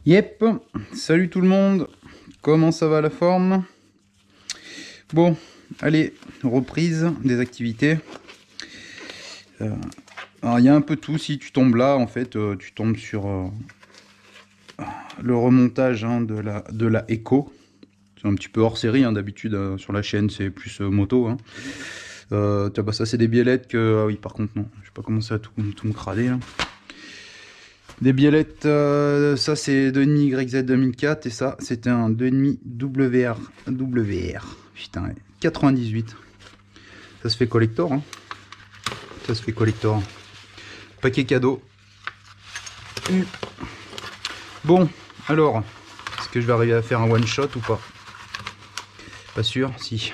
Yep, salut tout le monde, comment ça va la forme? Bon, allez, reprise des activités. Alors il y a un peu tout, si tu tombes là, en fait, tu tombes sur le remontage de la Echo. C'est un petit peu hors série, d'habitude sur la chaîne c'est plus moto. Bah, ça c'est des biellettes que... Ah oui, par contre non, je vais pas commencer à tout me crader là. Des biellettes, ça c'est 2,5 YZ 2004 et ça c'était un 2,5 WR. Putain, 98. Ça se fait collector, Ça se fait collector. Paquet cadeau. Bon, alors, est-ce que je vais arriver à faire un one shot ou pas? Pas sûr, si.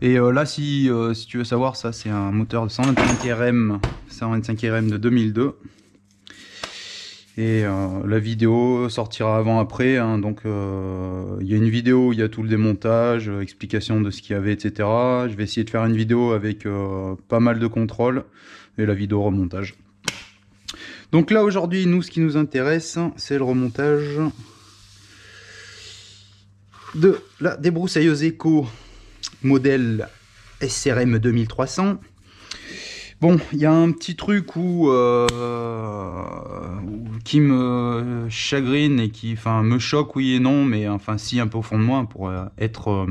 Et là, si tu veux savoir, ça c'est un moteur de 125 RM de 2002. Et la vidéo sortira avant-après, donc il y a une vidéo où il y a tout le démontage, explication de ce qu'il y avait, etc. Je vais essayer de faire une vidéo avec pas mal de contrôles et la vidéo remontage. Donc là aujourd'hui, nous, ce qui nous intéresse, c'est le remontage de la débroussailleuse Echo modèle SRM 2300. Bon, il y a un petit truc qui me chagrine et qui, enfin, me choque, oui et non, mais enfin, si, un peu au fond de moi, pour être...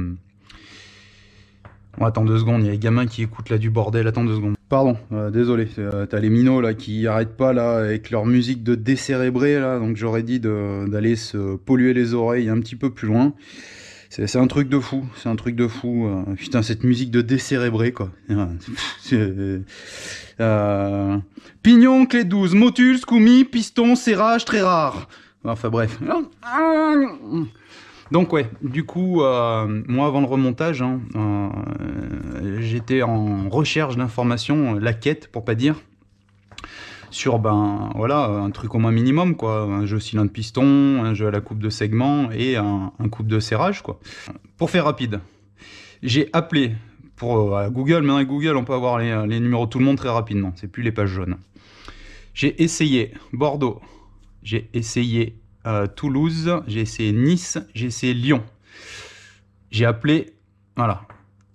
Bon, attends 2 secondes, il y a les gamins qui écoutent là du bordel, attends 2 secondes. Pardon, désolé, t'as les minots là qui arrêtent pas là avec leur musique de décérébré là, donc j'aurais dit d'aller se polluer les oreilles un petit peu plus loin. C'est un truc de fou, c'est un truc de fou. Putain, cette musique de décérébré, quoi. Pignon, clé 12, motul, scoomy, piston, serrage, très rare. Enfin bref. Donc ouais, du coup, moi avant le remontage, j'étais en recherche d'informations, la quête pour pas dire, sur ben voilà un truc au moins minimum quoi, un jeu cylindre piston, un jeu à la coupe de segment et un coupe de serrage quoi. Pour faire rapide, j'ai appelé pour Google. Maintenant avec Google on peut avoir les numéros de tout le monde très rapidement, c'est plus les pages jaunes. J'ai essayé Bordeaux, j'ai essayé Toulouse, j'ai essayé Nice, j'ai essayé Lyon. J'ai appelé, voilà,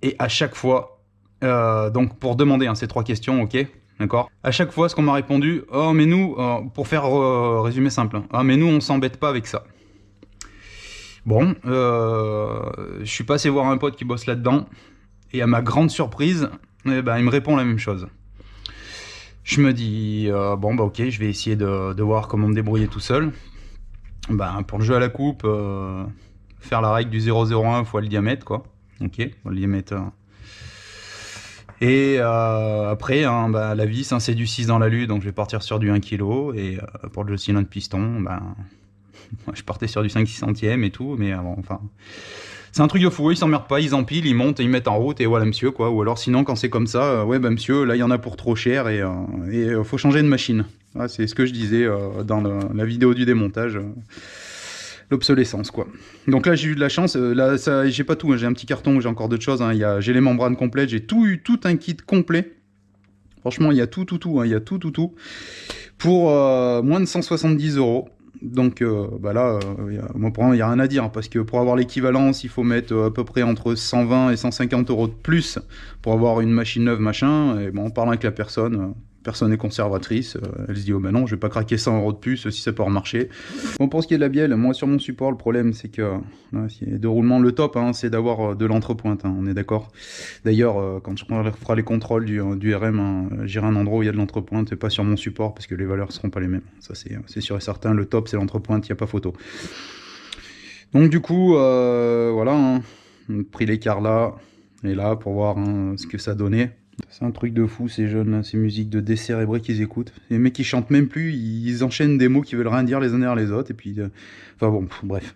et à chaque fois donc pour demander ces 3 questions, ok. D'accord. À chaque fois, ce qu'on m'a répondu, oh mais nous, pour faire résumé simple, ah mais nous on s'embête pas avec ça. Bon, je suis passé voir un pote qui bosse là-dedans, et à ma grande surprise, eh ben, il me répond la même chose. Je me dis, bon bah ok, je vais essayer de voir comment me débrouiller tout seul. Ben, pour le jeu à la coupe, faire la règle du 0,01 fois le diamètre, quoi. Ok, le diamètre... Et après, bah, la vis, c'est du 6 dans l'alu, donc je vais partir sur du 1 kg. Et pour le cylindre piston, ben, je partais sur du 5/6 centième et tout. Mais enfin, c'est un truc de fou, ils s'emmerdent pas, ils empilent, ils montent, ils mettent en route et voilà monsieur quoi. Ou alors sinon, quand c'est comme ça, ouais bah monsieur, là il y en a pour trop cher et faut changer de machine. Ah, c'est ce que je disais dans la vidéo du démontage. L'obsolescence quoi. Donc là j'ai eu de la chance, là j'ai pas tout, j'ai un petit carton, j'ai encore d'autres choses, j'ai les membranes complètes, j'ai tout un kit complet. Franchement il y a tout, il y a tout pour moins de 170 €. Donc bah là, moi pour moi il n'y a rien à dire, parce que pour avoir l'équivalence il faut mettre à peu près entre 120 et 150 € de plus pour avoir une machine neuve machin. Et bon, en parlant avec la personne est conservatrice, elle se dit oh ben non, je vais pas craquer 100 € de plus si ça peut remarcher. Bon, pour ce qui est de la bielle, moi sur mon support le problème c'est que de roulement, le top c'est d'avoir de l'entrepointe, on est d'accord. D'ailleurs quand je ferai les contrôles du RM, j'irai à un endroit où il y a de l'entrepointe et pas sur mon support, parce que les valeurs seront pas les mêmes, ça c'est sûr et certain. Le top c'est l'entrepointe, il n'y a pas photo. Donc du coup voilà, pris l'écart là et là pour voir ce que ça donnait. C'est un truc de fou ces jeunes là, ces musiques de décérébrés qu'ils écoutent. Les mecs qui chantent même plus, ils enchaînent des mots qui veulent rien dire les uns derrière les autres et puis enfin bon, bref.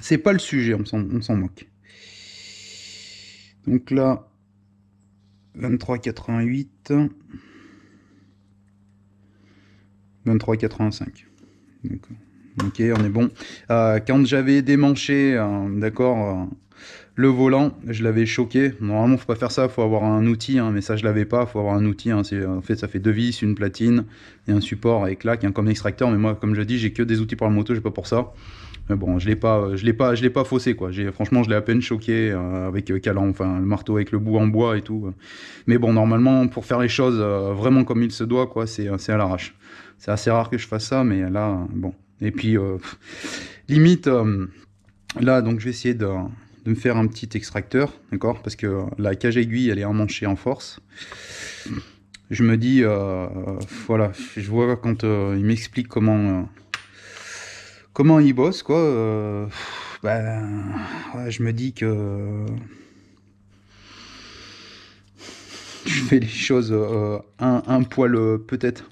C'est pas le sujet, on s'en moque. Donc là, 23,88, 23,85. Ok, on est bon. Quand j'avais démanché, d'accord, le volant, je l'avais choqué. Normalement, faut pas faire ça, faut avoir un outil, hein, mais ça, je l'avais pas. Faut avoir un outil. Hein, en fait, ça fait deux vis, une platine et un support avec claque, comme extracteur. Mais moi, comme je dis, j'ai que des outils pour la moto, j'ai pas pour ça. Mais bon, je l'ai pas faussé quoi. Franchement, je l'ai à peine choqué avec enfin le marteau avec le bout en bois et tout. Mais bon, normalement, pour faire les choses vraiment comme il se doit, quoi, c'est à l'arrache. C'est assez rare que je fasse ça, mais là, bon. Et puis, limite, là, donc je vais essayer de me faire un petit extracteur, d'accord? Parce que la cage aiguille, elle est emmanchée en force. Je me dis, voilà, je vois quand il m'explique comment il bosse, quoi. Ouais, je me dis que je fais les choses un poil, peut-être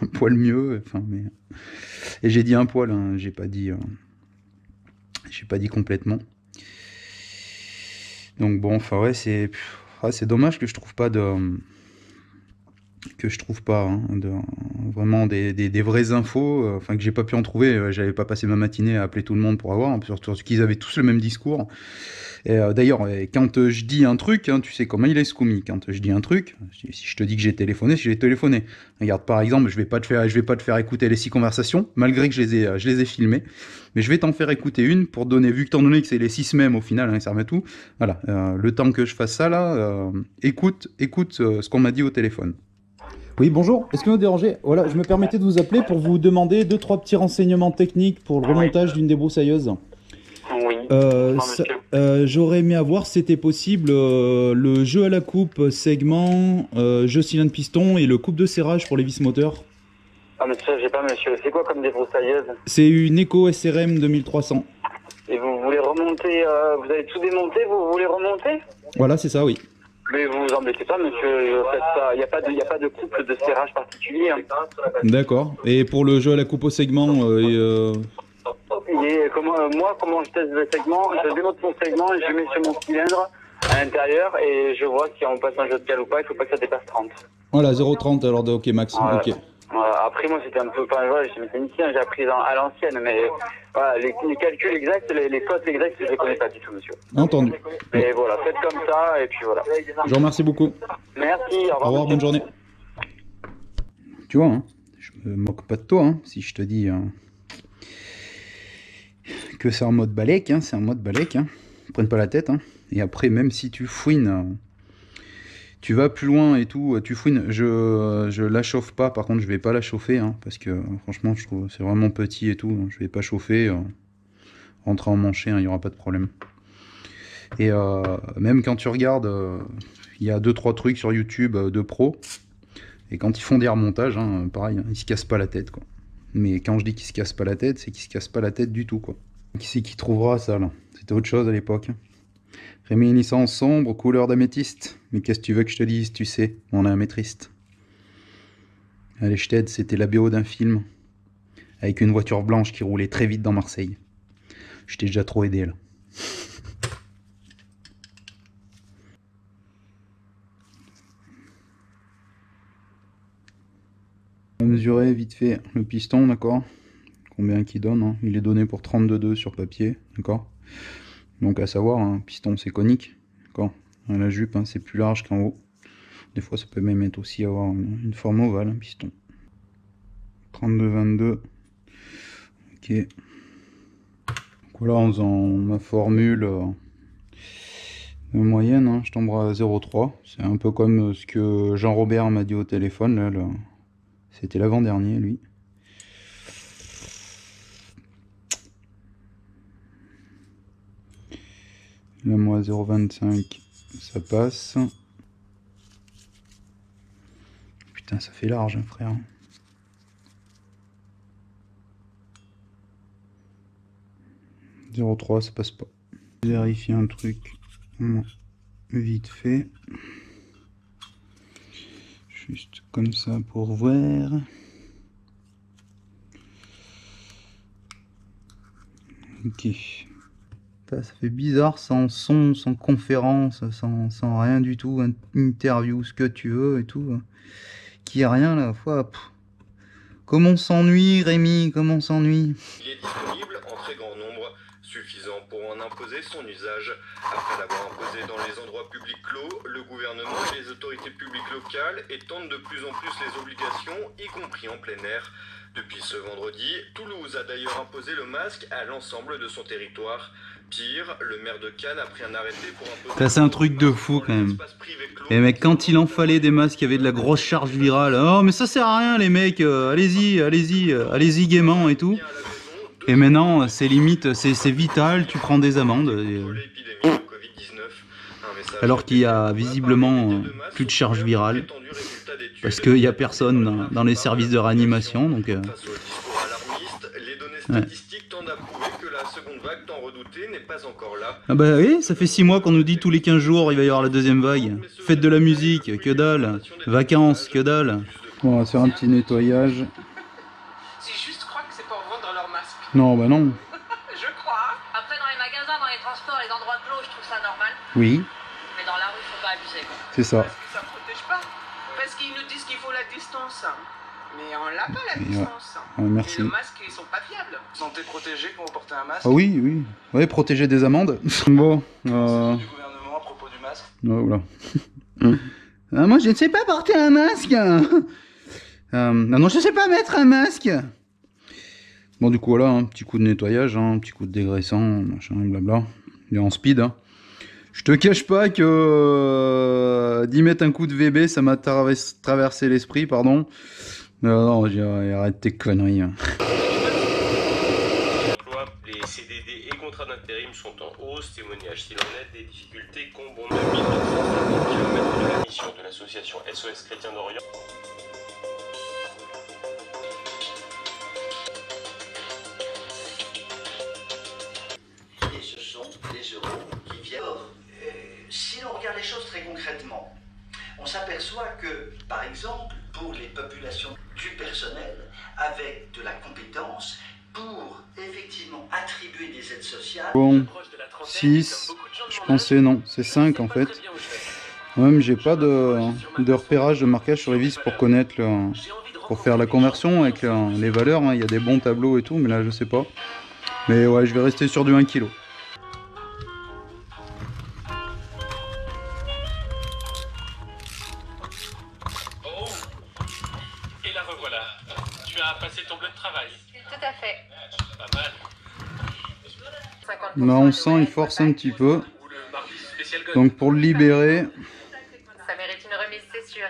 un poil mieux. Enfin, mais... Et j'ai dit un poil, hein, j'ai pas dit complètement. Donc bon, enfin ouais, c'est dommage que je trouve pas hein, vraiment des vraies infos, enfin que j'ai pas pu en trouver. J'avais pas passé ma matinée à appeler tout le monde pour avoir, hein, surtout qu'ils avaient tous le même discours. Et d'ailleurs, quand je dis un truc, hein, tu sais comment il est Scoomy. Quand je dis un truc, si je te dis que j'ai téléphoné, si j'ai téléphoné. Regarde, par exemple, je vais pas te faire écouter les 6 conversations, malgré que je les ai filmées, mais je vais t'en faire écouter une pour donner, vu que t'en donné que c'est les 6 mêmes au final, hein, ça remet tout. Voilà, le temps que je fasse ça là, écoute ce qu'on m'a dit au téléphone. Oui, bonjour. Est-ce que vous me dérangez? Voilà, je me permettais de vous appeler pour vous demander deux, trois petits renseignements techniques pour le remontage d'une débroussailleuse. Oui, dites-moi, monsieur. J'aurais aimé avoir, si c'était possible, le jeu à la coupe, segment, jeu cylindre piston et le coupe de serrage pour les vis moteurs. Ah, monsieur, j'ai pas, monsieur. C'est quoi comme débroussailleuse? C'est une Eco SRM 2300. Et vous voulez remonter, vous avez tout démonté, vous voulez remonter? Voilà, c'est ça, oui. Mais vous vous embêtez pas, monsieur, faites ça. Il n'y a pas de couple de serrage particulier. Hein. D'accord. Et pour le jeu à la coupe au segment, Comment je teste le segment? Je démonte mon segment et je le mets sur mon cylindre à l'intérieur et je vois si on passe un jeu de cale ou pas. Il faut pas que ça dépasse 30. Voilà, 0,30 alors de OK Max. Voilà. Ok. Voilà. Après, moi, c'était un peu... Enfin, voilà, je suis mécanicien, j'ai appris à l'ancienne, mais voilà, les calculs exacts, les cotes exactes, je les connais pas du tout, monsieur. Entendu. Mais voilà, faites comme ça, et puis voilà. Je vous remercie beaucoup. Merci, au revoir. Au revoir, bonne journée. Tu vois, hein, je me moque pas de toi, hein, si je te dis que c'est en mode balèque, hein, c'est en mode balèque, hein. Prenne pas la tête, hein. Et après, même si tu fouines, tu vas plus loin et tout, tu fouines, je la chauffe pas, par contre je vais pas la chauffer, hein, parce que franchement je trouve c'est vraiment petit et tout, hein, je vais pas chauffer, rentrer en manché, hein, il y aura pas de problème. Et même quand tu regardes, il y a 2-3 trucs sur YouTube de pro, et quand ils font des remontages, hein, pareil, hein, ils se cassent pas la tête, quoi. Mais quand je dis qu'ils se cassent pas la tête, c'est qu'ils se cassent pas la tête du tout, quoi. Qui c'est qui trouvera ça, là? C'était autre chose à l'époque. Réminiscence sombre, couleur d'améthyste. Mais qu'est-ce que tu veux que je te dise, tu sais, on est un maîtriste. Allez, je t'aide, c'était la BO d'un film. Avec une voiture blanche qui roulait très vite dans Marseille. Je t'ai déjà trop aidé, là. On va mesurer vite fait le piston, d'accord? Combien qu'il donne, hein. Il est donné pour 32,2 sur papier, d'accord? Donc à savoir, un piston c'est conique, d'accord? La jupe, hein, c'est plus large qu'en haut. Des fois ça peut même être aussi avoir une forme ovale, un piston. 32,22. Ok. Donc voilà, en faisant ma formule de moyenne, hein, je tomberai à 0,3. C'est un peu comme ce que Jean-Robert m'a dit au téléphone, là, c'était l'avant-dernier, lui. Là, moi, 0,25, ça passe. Putain, ça fait large, hein, frère. « 0,3, ça passe pas. Vérifier un truc vite fait. Juste comme ça pour voir. Ok. Ça fait bizarre, sans son, sans conférence, sans rien du tout, interview, ce que tu veux et tout. Qu'il n'y a rien là, fois. Comme on s'ennuie, Rémi, comme on s'ennuie. Il est disponible en très grand nombre, suffisant pour en imposer son usage. Après l'avoir imposé dans les endroits publics clos, le gouvernement et les autorités publiques locales étendent de plus en plus les obligations, y compris en plein air. Depuis ce vendredi, Toulouse a d'ailleurs imposé le masque à l'ensemble de son territoire. Pire, le maire de Cannes a pris un arrêté pour imposer... Ça c'est un truc de fou quand même. Et mec, quand il en fallait des masques, il y avait de la grosse charge virale. Oh mais ça sert à rien les mecs, allez-y, allez-y, allez-y gaiement et tout. Et maintenant c'est limite, c'est vital, tu prends des amendes. Alors qu'il y a visiblement plus de charge virale. Parce qu'il n'y a personne dans les services de réanimation. Donc, les données statistiques tendent à prouver que la seconde vague tant redoutée n'est pas encore là. Ah bah oui, ça fait 6 mois qu'on nous dit tous les 15 jours il va y avoir la deuxième vague. Faites de la musique, que dalle. Vacances, que dalle. Bon, on va faire un petit nettoyage. C'est juste, je crois que c'est pour vendre leur masque. Non, bah non. Je crois. Après, dans les magasins, dans les transports, les endroits clos, je trouve ça normal. Oui, Mais dans la rue, faut pas abuser. c'est ça. Parce que ça protège pas. Parce qu'ils nous disent qu'il faut la distance. Mais on l'a pas la distance. Merci. Et le masque, ils sont pas fiables. Santé protégée quand vous portez un masque. Ah oui, oui. Ouais, protéger des amendes. Bon, Du gouvernement à propos du masque. voilà. Moi, je ne sais pas porter un masque. Non, je ne sais pas mettre un masque. Bon, du coup, voilà, un petit coup de nettoyage, un petit coup de dégraissant, machin, blabla. Il est en speed. Je te cache pas que d'y mettre un coup de VB, ça m'a traversé l'esprit, pardon. Non, arrête tes conneries. Les CDD et contrats d'intérim sont en hausse. Témoignage s'il en est des difficultés qu'ont 9250 km de la mission de l'association SOS Chrétien d'Orient. Et ce sont les euros qui viennent. Si l'on regarde les choses très concrètement, on s'aperçoit que, par exemple, pour les populations du personnel, avec de la compétence, pour effectivement attribuer des aides sociales... Bon, 6, je pensais non, c'est 5 en fait. Même j'ai pas de repérage, de marquage sur les vis pour connaître, pour faire la conversion avec les valeurs. Il y a des bons tableaux et tout, mais là je sais pas. Mais ouais, je vais rester sur du 1 kg. Passer ton bleu de travail. Tout à fait. Pas mal. Là on sent, il force un petit peu. Donc pour le libérer, Ça mérite une remise, c'est sûr.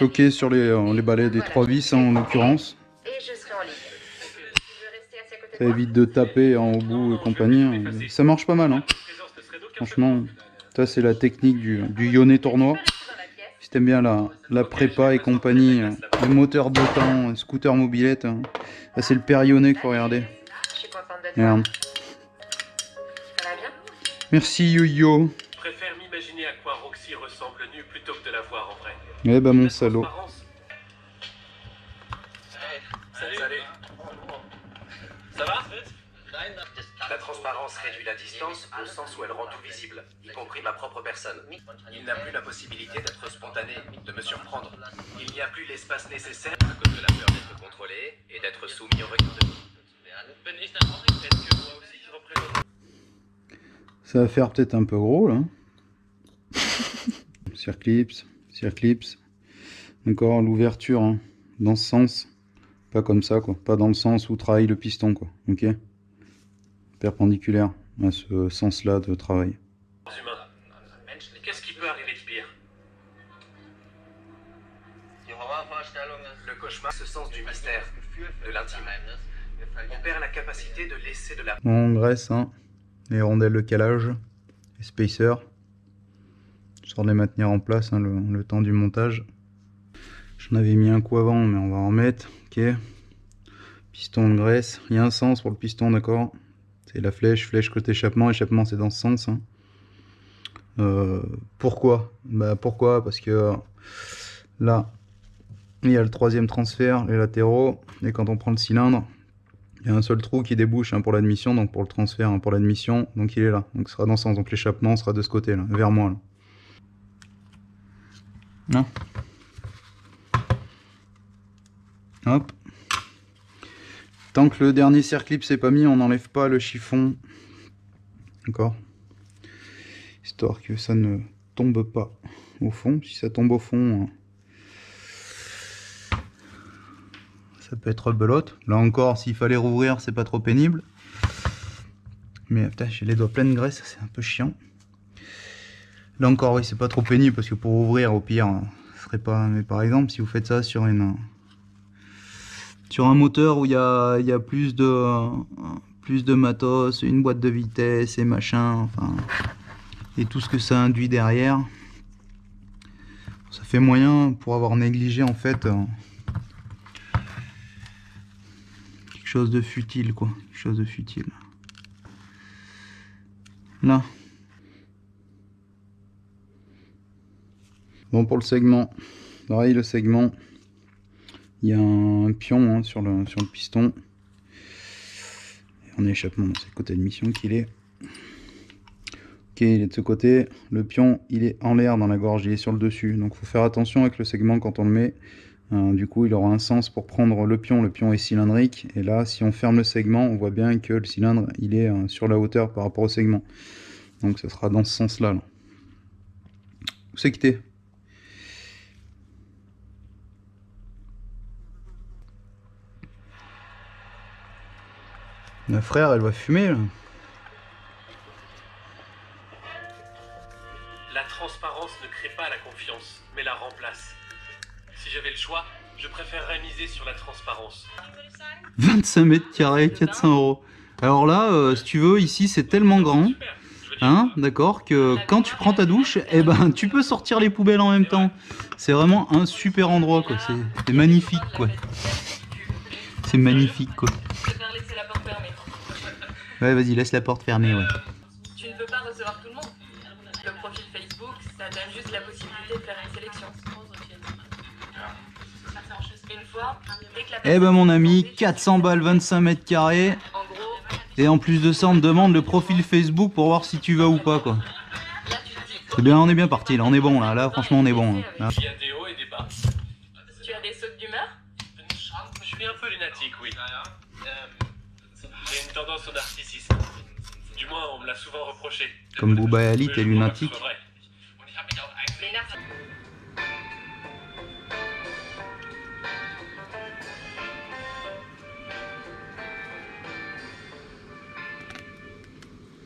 choqué sur les balais des 3 vis en l'occurrence. Et je serai en ligne. Tu veux rester assis à côté Ça de moi? évite de taper en haut bout et compagnie. Ça marche pas mal, hein. Franchement, ça c'est la technique du Yonnet tournoi. Si t'aimes bien la prépa et compagnie, les moteurs de temps, scooter mobilette, là c'est le père Yonnet qu'il faut regarder. Je suis contente de toi. Merde. Ça va bien? Merci Yo-Yo. Je préfère m'imaginer à quoi Roxy ressemble nue plutôt que de la voir en vrai. Eh bah mon salaud. Salut. Ça va? La transparence réduit la distance au sens où elle rend tout visible, y compris ma propre personne. Il n'a plus la possibilité d'être spontané, de me surprendre. Il n'y a plus l'espace nécessaire à cause de la peur d'être contrôlé et d'être soumis au regard de l'autre. Est-ce que moi aussi je représente... Ça va faire peut-être un peu gros là. Circlips. D'accord, l'ouverture hein, dans ce sens. Pas comme ça quoi. Pas dans le sens où travaille le piston quoi. Ok. Perpendiculaire à ce sens-là de travail. Qu'est-ce qui peut arriver de pire? Le cauchemar, ce sens du mystère, de l'intime. On perd la capacité de laisser de la... On graisse hein. Les rondelles de calage, les spacers. Histoire de les maintenir en place hein, le temps du montage. J'en avais mis un coup avant mais on va en mettre. Ok. Piston de graisse, il y a un sens pour le piston d'accord. C'est la flèche côté échappement c'est dans ce sens. Hein. Pourquoi? Pourquoi? Parce que là, il y a le troisième transfert, les latéraux, et quand on prend le cylindre, Il y a un seul trou qui débouche pour l'admission, donc pour le transfert, pour l'admission, donc il est là. Donc ce sera dans ce sens, donc l'échappement sera de ce côté là, vers moi là. Là. Hop. Tant que le dernier circlip s'est pas mis, on n'enlève pas le chiffon. D'accord. Histoire que ça ne tombe pas au fond. Si ça tombe au fond, ça peut être belote. Là encore, s'il fallait rouvrir, c'est pas trop pénible. Mais putain, j'ai les doigts pleins de graisse, c'est un peu chiant. Là encore, oui, c'est pas trop pénible parce que pour ouvrir, au pire, ce serait pas. Mais par exemple, si vous faites ça sur un moteur où il y a plus de matos, une boîte de vitesse et machin, enfin, et tout ce que ça induit derrière, ça fait moyen pour avoir négligé en fait quelque chose de futile, quoi, quelque chose de futile. Là. Bon, pour le segment, pareil, le segment, il y a un pion sur le piston. Et en échappement, c'est le côté admission qu'il est. Ok, il est de ce côté. Le pion, il est en l'air dans la gorge, il est sur le dessus. Donc il faut faire attention avec le segment quand on le met. Du coup, il aura un sens pour prendre le pion. Le pion est cylindrique. Et là, si on ferme le segment, on voit bien que le cylindre, il est sur la hauteur par rapport au segment. Donc ça sera dans ce sens-là. Là. Où c'est que t'es ? Ma frère, elle va fumer là. La transparence ne crée pas la confiance, mais la remplace. Si j'avais le choix, je préférerais miser sur la transparence. 25 mètres carrés, 400 €. Alors là, si tu veux, ici c'est tellement grand, hein, d'accord, que quand tu prends ta douche, eh ben, tu peux sortir les poubelles en même temps. C'est vraiment un super endroit, quoi. C'est magnifique, quoi. C'est magnifique, quoi. Ouais, vas-y, laisse la porte fermée, ouais. Tu ne peux pas recevoir tout le monde. Le profil Facebook, ça donne juste la possibilité de faire une sélection. Une fois, dès que la Eh ben mon ami, 400 balles, 25 mètres carrés. en gros, Et en plus de ça, on te demande le profil Facebook pour voir si tu vas ou pas, quoi. là tu te dis, C'est bien, on est bien parti, là, on est bon, là. Là, franchement, on est bon. Là. Il y a des hauts et des bas. tu as des sautes d'humeur. Je suis un peu lunatique, oui. J'ai une tendance au narcissisme. Du moins, on me l'a souvent reproché. Comme Bouba et Ali, Mais t'es je crois pas lunatique. que ce soit vrai. Les narcissiques.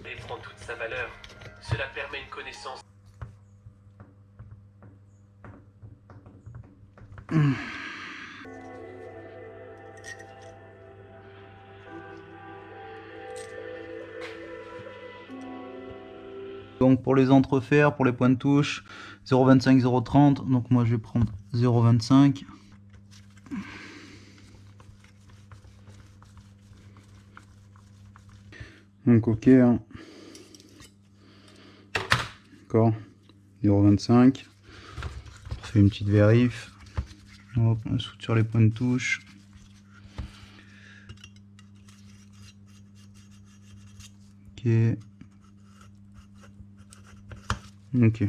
Et prend toute sa valeur. Cela permet une connaissance. Donc pour les entrefers, pour les points de touche, 0,25, 0,30. Donc moi je vais prendre 0,25. Donc ok. Hein. D'accord. 0,25. On fait une petite vérif. Hop, on soude sur les points de touche. Ok. Ok.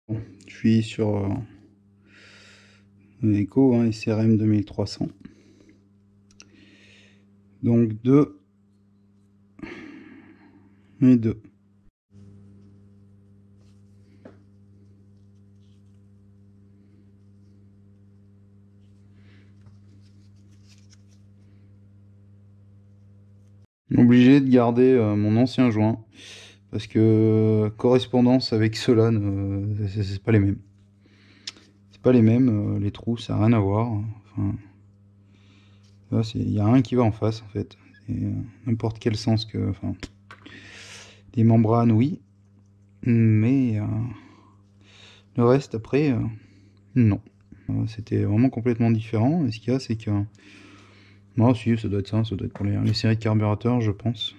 Bon, je suis sur un Echo, hein, SRM 2300. Donc 2 et 2. Obligé de garder mon ancien joint parce que correspondance avec cela, c'est pas les mêmes. C'est pas les mêmes, les trous ça n'a rien à voir. Enfin, il y a un qui va en face en fait. N'importe quel sens que. Enfin, les membranes oui, mais le reste après non. C'était vraiment complètement différent. Et ce qu'il y a c'est que. Non, si, ça doit être ça, ça doit être pour les séries de carburateurs, je pense.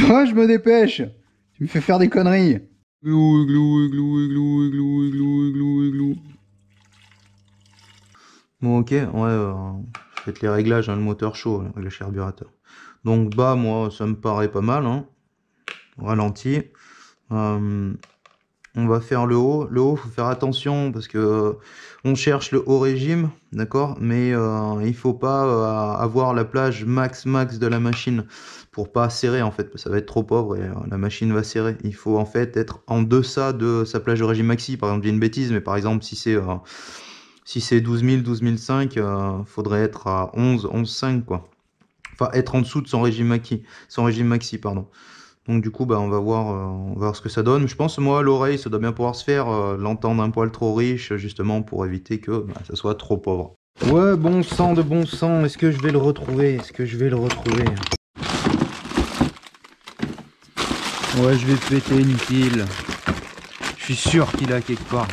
Toi, je me dépêche. Tu me fais faire des conneries. Glou, glou, glou, glou, glou, glou, glou, glou. Bon, ok, ouais, faites les réglages, hein, le moteur chaud, le réglage carburateur. Donc, bas, moi, ça me paraît pas mal, hein. Ralenti. On va faire le haut. Le haut, faut faire attention parce que on cherche le haut régime, d'accord, mais il faut pas avoir la plage max de la machine pour pas serrer en fait, ça va être trop pauvre et la machine va serrer. Il faut en fait être en deçà de sa plage de régime maxi. Par exemple, j'ai une bêtise, mais par exemple, si c'est 12 000, 12 500, faudrait être à 11,5 quoi. Enfin, être en dessous de son régime maxi, pardon. Donc du coup, bah, on va voir ce que ça donne. Je pense, moi, l'oreille, ça doit bien pouvoir se faire. L'entendre un poil trop riche, justement, pour éviter que ça soit trop pauvre. Ouais, bon sang de bon sang. Est-ce que je vais le retrouver? Ouais, je vais péter une pile. Je suis sûr qu'il a quelque part.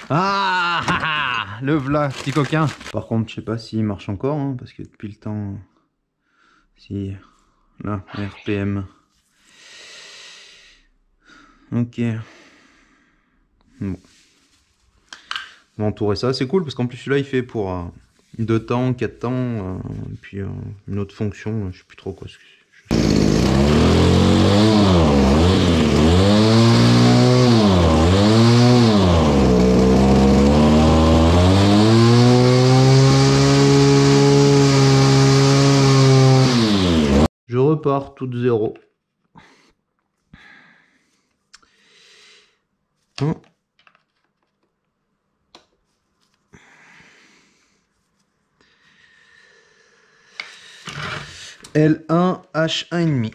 Ah, le v'là, petit coquin. Par contre, je sais pas s'il marche encore, hein, parce que depuis le temps... Si, là, RPM. Ok. Bon. On va entourer ça, c'est cool parce qu'en plus celui-là il fait pour 2 temps, 4 temps, et puis une autre fonction, je sais plus trop quoi. Je repars tout de zéro. L1 H1,5.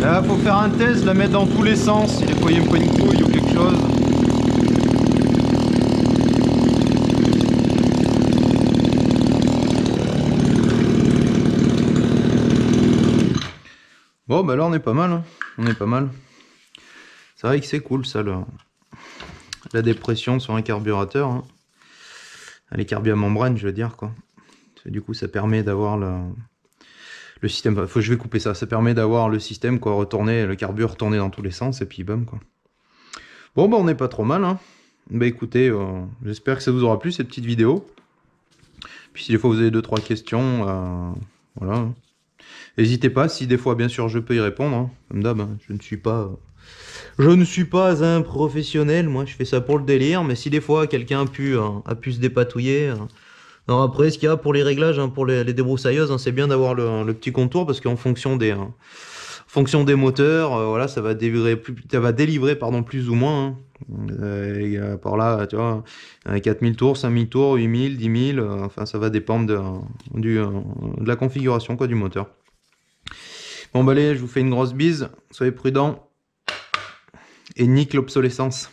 Là, faut faire un test, la mettre dans tous les sens, si des fois il y a une poignée de couille ou quelque chose. Bon, bah là on est pas mal, hein. On est pas mal. C'est vrai que c'est cool ça, la dépression sur un carburateur. Hein. Les carburants à membrane, je veux dire, quoi. Du coup, ça permet d'avoir le système, je vais couper ça, ça permet d'avoir le système, quoi, retourner, le carburant retourner dans tous les sens, et puis bam, quoi. Bon, bah on n'est pas trop mal, hein. Bah écoutez, j'espère que ça vous aura plu, cette petite vidéo. Puis si des fois vous avez 2-3 questions, voilà. N'hésitez pas, si des fois, bien sûr, je peux y répondre, hein. Comme d'hab, hein. Je ne suis pas un professionnel, moi, je fais ça pour le délire, mais si des fois, quelqu'un a pu se dépatouiller... Alors après, ce qu'il y a pour les réglages, hein, pour les débroussailleuses, hein, c'est bien d'avoir le petit contour parce qu'en fonction fonction des moteurs, voilà, ça va délivrer plus ou moins. Hein. Par là, tu vois, 4000 tours, 5000 tours, 8000, 10 000, enfin, ça va dépendre de la configuration, quoi, du moteur. Bon, bah, allez, je vous fais une grosse bise, soyez prudents, et nique l'obsolescence.